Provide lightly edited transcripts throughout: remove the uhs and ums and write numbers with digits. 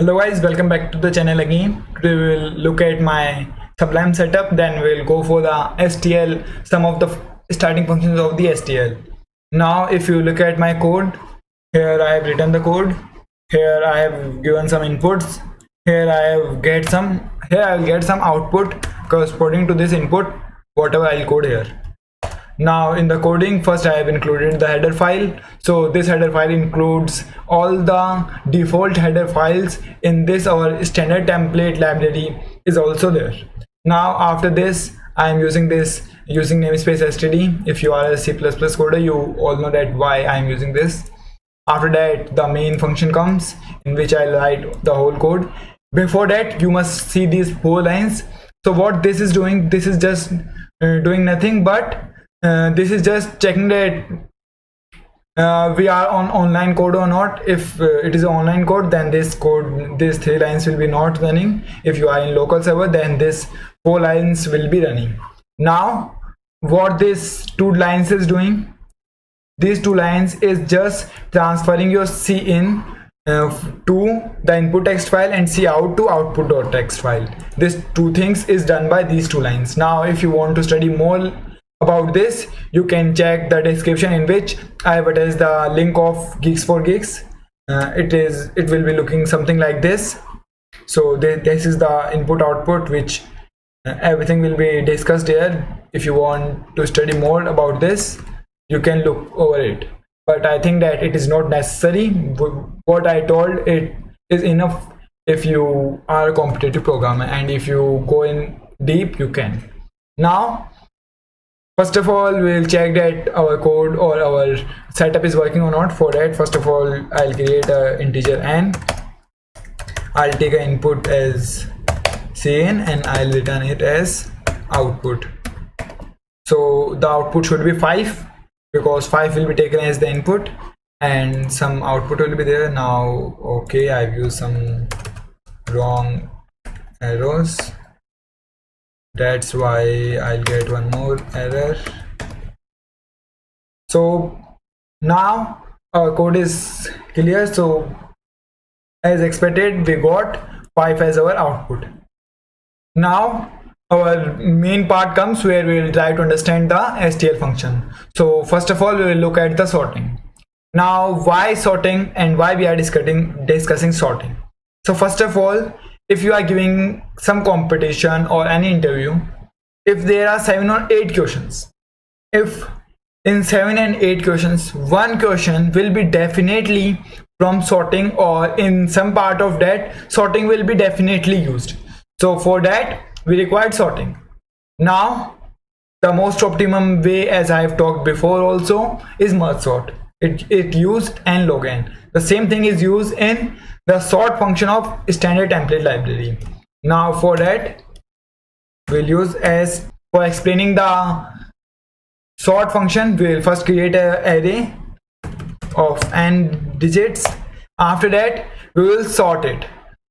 Hello guys, welcome back to the channel again. Today we will look at my Sublime setup, then we'll go for the STL, some of the starting functions of the STL. Now if you look at my code, here I have written the code, here I have given some inputs, here I will get some output corresponding to this input, whatever I'll code here. Now in the coding, first I have included the header file. So this header file includes all the default header files in this our standard template library is also there. Now after this I am using namespace std. If you are a C++ coder, you all know that why I am using this. After that the main function comes, in which I write the whole code. Before that you must see these 4 lines. So what this is doing, this is just doing nothing but this is just checking that we are on online code or not. If it is an online code, then these 3 lines will be not running. If you are in local server, then this 4 lines will be running. Now what these 2 lines is doing, these 2 lines is just transferring your C in to the input text file and C out to output.txt file. This 2 things is done by these 2 lines. Now if you want to study more about this, you can check the description, in which I have attached the link of Geeks for Geeks. It will be looking something like this. So this is the input output, which everything will be discussed here. If you want to study more about this, you can look over it, but I think that it is not necessary. What I told it is enough if you are a competitive programmer, and if you go in deep, you can. Now first of all, we'll check that our code or our setup is working or not. For that, first of all, I'll create an integer n. I'll take an input as cin and I'll return it as output. So the output should be 5, because 5 will be taken as the input and some output will be there. Now okay, I've used some wrong arrows, that's why I'll get one more error. So now our code is clear. So as expected, we got 5 as our output. Now our main part comes, where we will try to understand the STL function. So first of all, we will look at the sorting. Now why sorting and why we are discussing sorting. So first of all, if you are giving some competition or any interview, if there are 7 or 8 questions, if in 7 and 8 questions, one question will be definitely from sorting, or in some part of that sorting will be definitely used. So for that we required sorting. Now the most optimum way, as I have talked before also, is merge sort. It used n log n. The same thing is used in the sort function of standard template library. Now for that we'll use, as for explaining the sort function, we'll first create an array of n digits. After that we will sort it.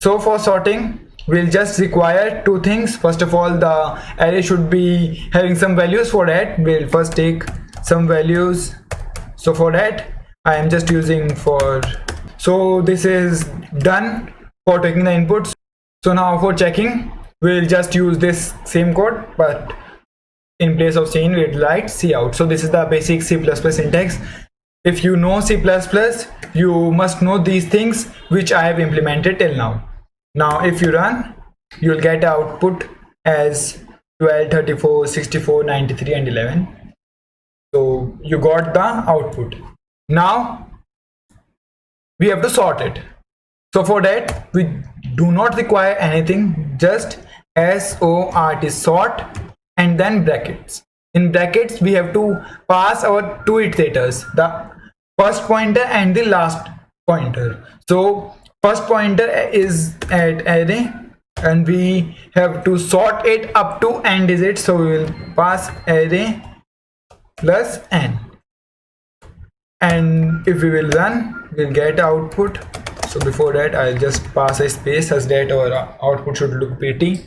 So for sorting we'll just require 2 things. First of all, the array should be having some values. For that we'll first take some values. So for that I am just using for, so this is done for taking the inputs. So now for checking, we'll just use this same code, but in place of saying, we'll write C out. So this is the basic C++ syntax. If you know C++, you must know these things which I have implemented till now. Now if you run, you'll get output as 12, 34, 64, 93 and 11. So you got the output. Now we have to sort it. So for that we do not require anything, just sort and then brackets. In brackets we have to pass our 2 iterators, the first pointer and the last pointer. So first pointer is at array and we have to sort it up to n digits. So we will pass array plus n, and if we will run, we'll get output. So before that I'll just pass a space, such that our output should look pretty.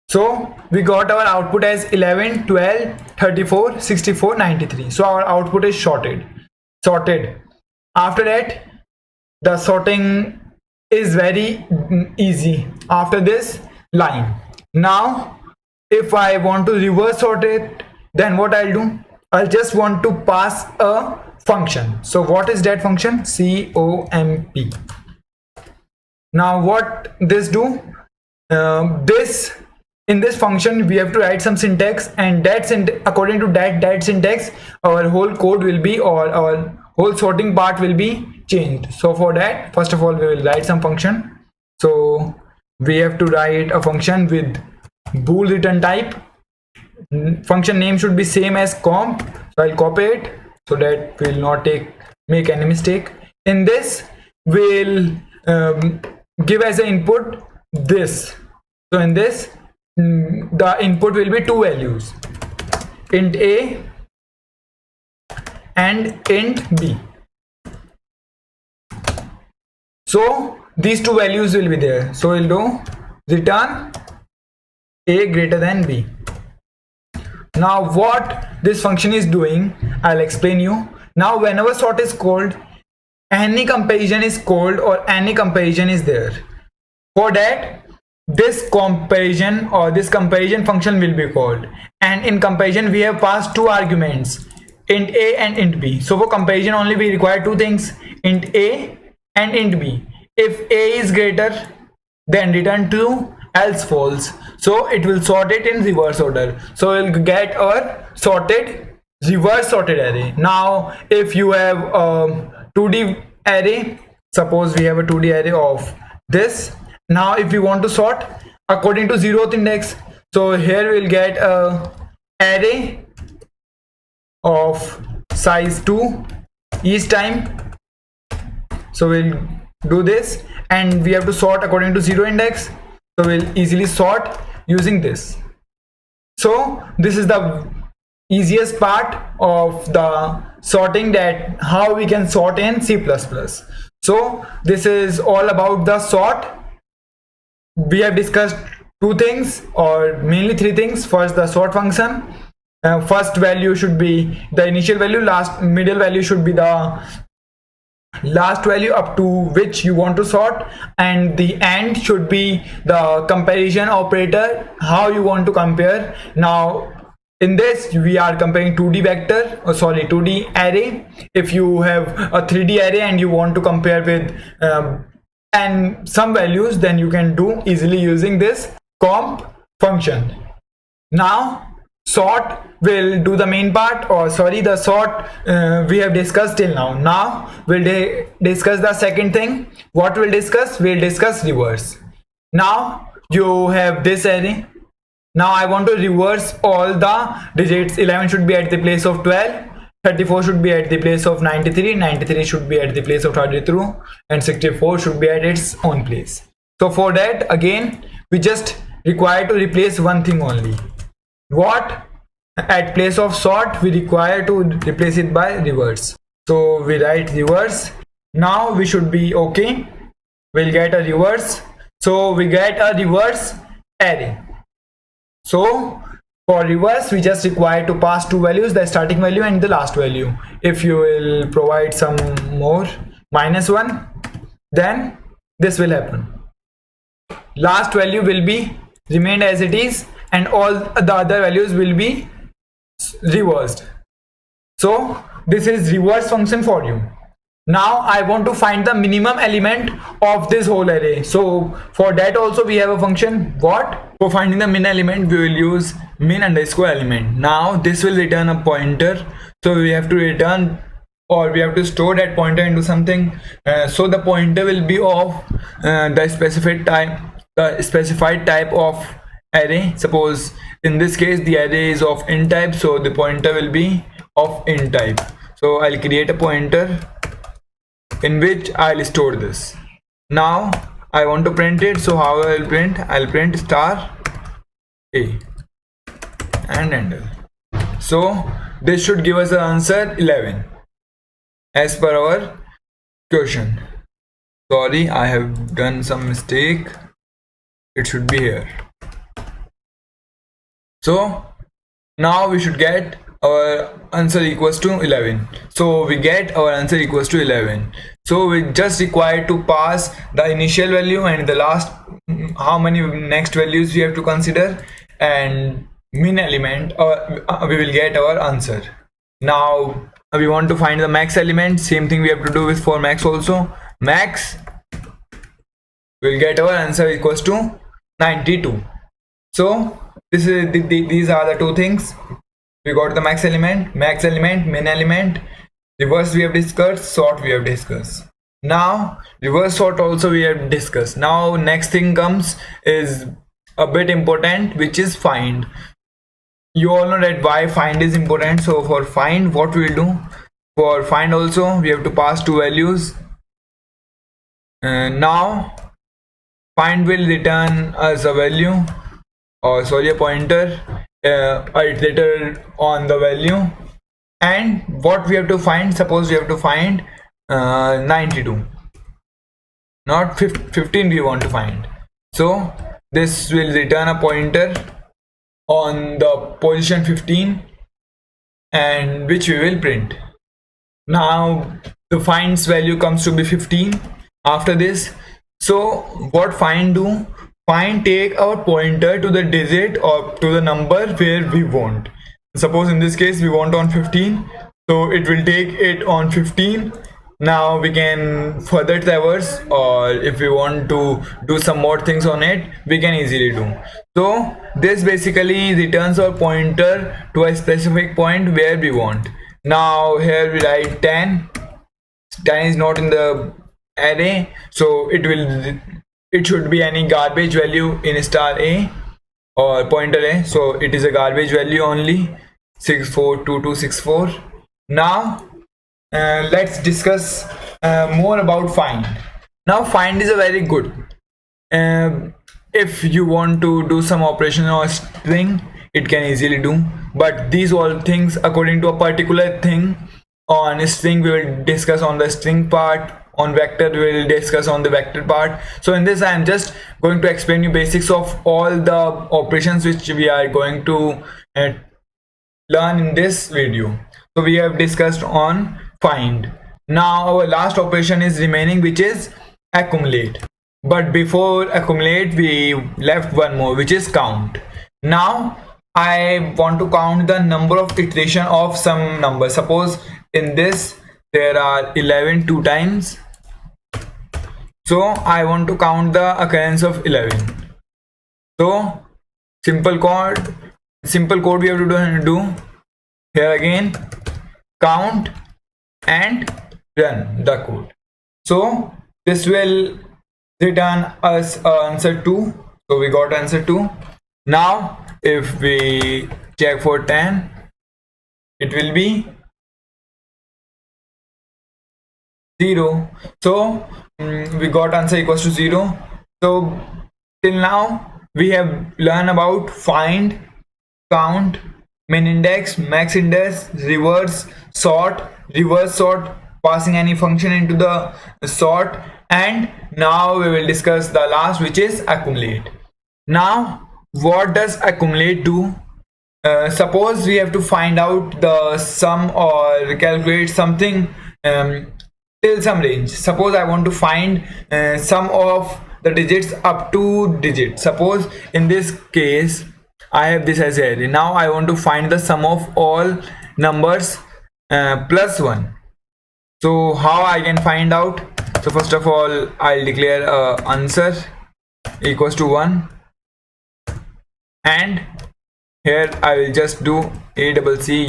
So we got our output as 11, 12, 34, 64, 93. So our output is sorted. After that the sorting is very easy after this line. Now if I want to reverse sort it, then what I'll do, I'll just want to pass a function. So what is that function? COMP. Now what this do, this in this function we have to write some syntax, and that according to that syntax our whole code will be, or our whole sorting part will be changed. So for that, first of all we will write some function. So we have to write a function with bool return type. Function name should be same as comp, so I'll copy it so that we'll not make any mistake. In this we'll give as an input this. So in this the input will be two values, int a and int b. So these two values will be there. So we'll do return a greater than b. Now what this function is doing, I'll explain you. Now whenever sort is called, any comparison is called, or any comparison is there. For that, this comparison or this comparison function will be called, and in comparison we have passed two arguments, int a and int b. So for comparison only we require two things, int a and int b. If a is greater, then return true, else false. So it will sort it in reverse order. So we'll get our reverse sorted array. Now if you have a 2D array, suppose we have a 2D array of this. Now if you want to sort according to 0th index, so here we'll get a array of size 2 each time. So we'll do this, and we have to sort according to 0 index. So we'll easily sort using this. So this is the easiest part of the sorting, that how we can sort in C++. So this is all about the sort. We have discussed two things, or mainly three things. First, the sort function. First value should be the initial value, middle value should be the last value up to which you want to sort, and the end should be the comparison operator, how you want to compare. Now in this we are comparing 2D vector, 2D array. If you have a 3D array and you want to compare with and some values, then you can do easily using this comp function. Now sort will do the main part, or the sort we have discussed till now. Now we'll discuss the second thing. What we'll discuss? We'll discuss reverse. Now you have this array. Now I want to reverse all the digits. 11 should be at the place of 12, 34 should be at the place of 93, 93 should be at the place of 32, and 64 should be at its own place. So for that, again we just require to replace one thing only. What? At place of sort we require to replace it by reverse. So we write reverse. Now we should be okay. We'll get a reverse. So we get a reverse array. So for reverse we just require to pass two values, the starting value and the last value. If you will provide some more, -1, then this will happen. Last value will be remained as it is, and all the other values will be reversed. So this is reverse function for you. Now I want to find the minimum element of this whole array. So for that also we have a function. What? For finding the min element we will use min underscore element. Now this will return a pointer. So we have to return, or we have to store that pointer into something. So the pointer will be of the specified type of array. Suppose in this case the array is of int type, so the pointer will be of int type. So I'll create a pointer in which I'll store this. Now I want to print it, so how I'll print star a and enter. So this should give us the answer 11 as per our question. Sorry, I have done some mistake. It should be here. So now we should get our answer equals to 11. So we get our answer equals to 11. So we just require to pass the initial value and the last, how many next values we have to consider, and min element, or we will get our answer. Now we want to find the max element. Same thing we have to do with for max also. Max, we'll get our answer equals to 92. So this is these are the two things. We got the max element, min element, reverse we have discussed, sort we have discussed. Now reverse sort also we have discussed. Now next thing comes is a bit important, which is find. You all know that why find is important. So for find, what we will do, for find also we have to pass two values. Now find will return us a value, or sorry, a pointer, iterator on the value. And what we have to find, suppose we have to find 92, not 15 we want to find. So this will return a pointer on the position 15, and which we will print. Now the find's value comes to be 15 after this. So what find do? Find take our pointer to the digit or to the number where we want. Suppose in this case we want on 15, so it will take it on 15. Now we can further traverse, or if we want to do some more things on it, we can easily do. So this basically returns our pointer to a specific point where we want. Now here we write 10. 10 is not in the array, so it should be any garbage value in star A or pointer A. So it is a garbage value only, 642264. Now let's discuss more about find. Now find is a very good, if you want to do some operation on string, it can easily do. But these all things according to a particular thing. On string we will discuss on the string part, on vector we will discuss on the vector part. So in this I am just going to explain you basics of all the operations which we are going to learn in this video. So we have discussed on find. Now our last operation is remaining, which is accumulate. But before accumulate we left one more, which is count. Now I want to count the number of iteration of some number. Suppose in this there are 11 two times, so I want to count the occurrence of 11. So simple code we have to do here again, count and run the code. So this will return us answer 2. So we got answer 2. Now if we check for 10, it will be 0. So we got answer equals to 0. So till now we have learned about find, count, min index, max index, reverse sort, passing any function into the sort, and now we will discuss the last, which is accumulate. Now what does accumulate do? Suppose we have to find out the sum or calculate something till some range. Suppose I want to find sum of the digits up to digit. Suppose in this case I have this as array. Now I want to find the sum of all numbers plus 1. So how I can find out? So first of all I'll declare answer equals to 1, and here I will just do ACCUMULATE,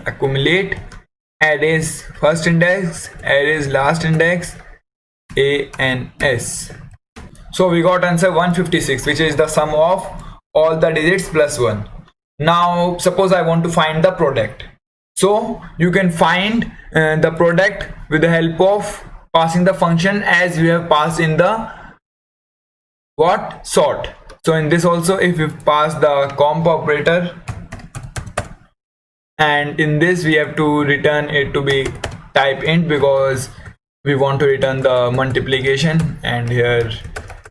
accumulate. Arrays first index, arrays last index, A and S. So we got answer 156, which is the sum of all the digits plus 1. Now suppose I want to find the product. So you can find the product with the help of passing the function as we have passed in the sort. So in this also, if we pass the comp operator, and in this we have to return it to be type int, because we want to return the multiplication, and here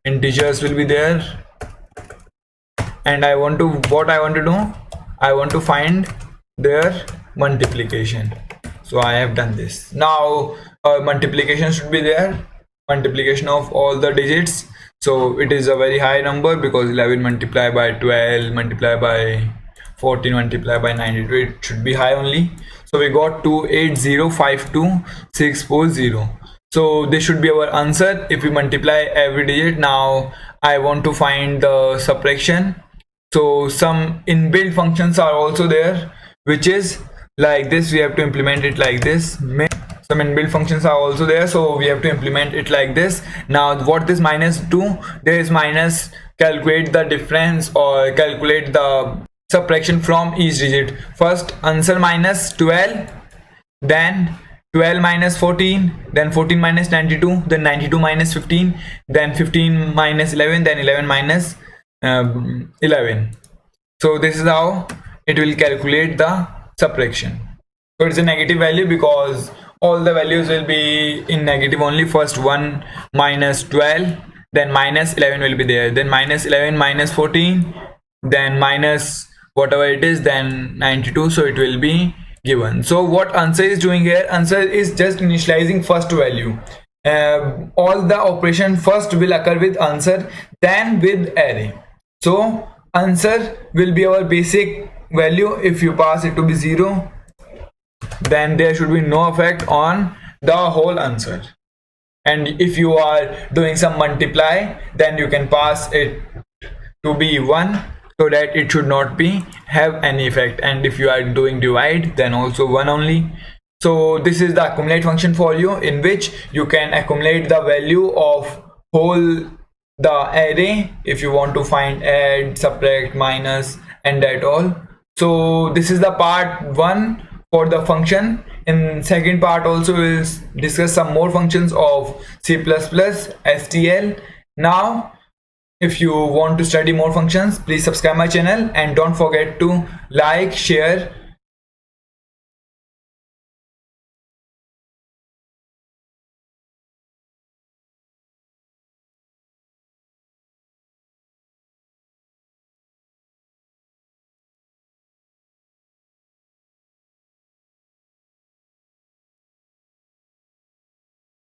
integers will be there, and what I want to do, I want to find their multiplication. So I have done this. Now multiplication should be there, multiplication of all the digits. So it is a very high number because 11 multiplied by 12 multiplied by 14 multiplied by 92, it should be high only. So we got 28052,640. So this should be our answer if we multiply every digit. Now I want to find the subtraction. So some inbuilt functions are also there, which is like this. We have to implement it like this. Some inbuilt functions are also there, so we have to implement it like this. Now what this minus do, there is minus, calculate the difference or calculate the subtraction from each digit. First answer minus 12, then 12 minus 14, then 14 minus 92, then 92 minus 15, then 15 minus 11, then 11 minus 11. So this is how it will calculate the subtraction. So it's a negative value because all the values will be in negative only. First 1 minus 12, then minus 11 will be there, then minus 11 minus 14, then minus whatever it is, then 92. So it will be given. So what answer is doing here, answer is just initializing first value. All the operation first will occur with answer, then with array. So answer will be our basic value. If you pass it to be 0, then there should be no effect on the whole answer. And if you are doing some multiply, then you can pass it to be 1, so that it should not be have any effect. And if you are doing divide, then also 1 only. So this is the accumulate function for you, in which you can accumulate the value of whole the array if you want to find add, subtract, minus, and that all. So this is the part 1 for the function. In second part also we'll discuss some more functions of C++, STL. Now if you want to study more functions, please subscribe my channel and don't forget to like, share